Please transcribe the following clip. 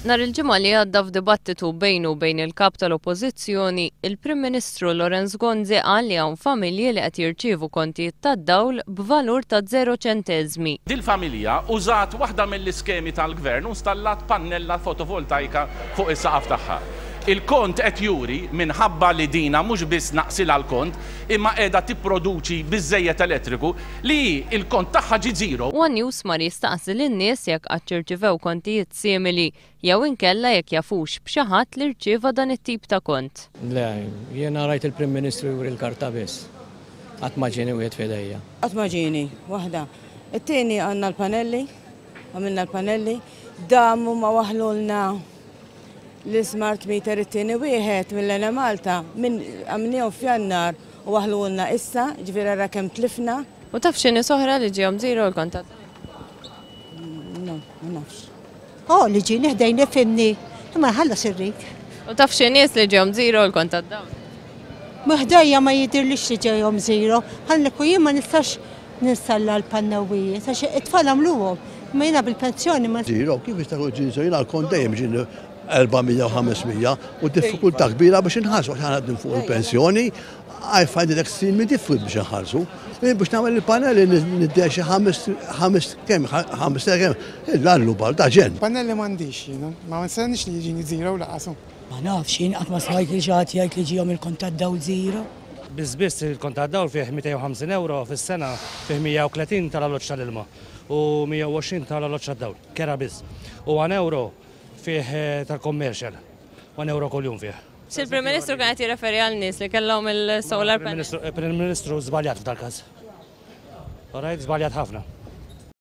Nhar il-ġimgħa li għadda f'dibattitu bejnu bejn il-kap tal-Oppożizzjoni, il-Prim Ministru Lorenz Gonzi qal li hawn familji li qed jirċievu kontijiet tad-dawl b'valur ta' 0 ċenteżmi. Dil-familja użat waħda mill-iskemi tal-gvern u installat pannella fotovoltaika fuq is-saqaf tagħha. Il-kont qed juri minħabba li dina mhux biss naqsilha l-kont imma qiegħda tipproduċi biżżejjed elettriku li il-kont tagħha ġi żero. One News mar jistaqsi lin-nies jekk qatt ċirċivew kontijiet simili jew inkella jekk jafux b'xi ħadd li rċieva dan it-tip ta' kont. Le, jiena rajt il-Prim Ministru juri l-karta biss. Qatt ma ġieni wieħed f'idejja. Qatt ma ġieni, waħda. It-tieni għandna l-panelli, għamilna l-panelli, damu ma waħlulna l-smart meter it-tieni wieħed mill-Ena Malta minn għamniju f'Jannar u waħlulna issa, ġifieri ara kemm tlifna. U taf x'inhi soħra li ġihom żero l-kont tad-dawl? No, ma nafx. Li ġini ħdejni fimni, imma ħallas irrik. U taf xi nies li ġihom żero l-kont tad-dawl? Maħdajja ma jidirlix li ġejhom żero, ħalleku jien ma nistax ninstalla l-pannawijiet, għax it-tfal għamluhom, ma jiena bil-pensjoni ma. Żero, kif jistgħu ġinsu jiena l-kont dejjem ġini 400 u 500 u diffikultà kbira biex inħarsu għax ħana fuq il-pensjoni, I find it extremely difficult biex nħarsu. Biex nagħmel il-panelli niddej xi 5 il-għallu bar ta' ġen. Panelli m'għandix jiena, ma nistennix li jiġini żero laqasu. Ma nafx jien qatt ma smajt li xi ħadd jgħid li ġihom il-kont tad-dawl żero. Biss il-kont tad-dawl fih 250 euro fis-sena, fih 130 tal-alloġġ tal-ilma u 120 tal-alloġġ tad-dawl. Kera biss. U 1 euro fih tal-commercial. 1 euro kuljum fih. Il-Prim Ministru kien qed jirreferi għal nies li kellhom il-solar panel. Il-Prim Ministru żbaljat f'dal każ. Orajt żbaljat ħafna.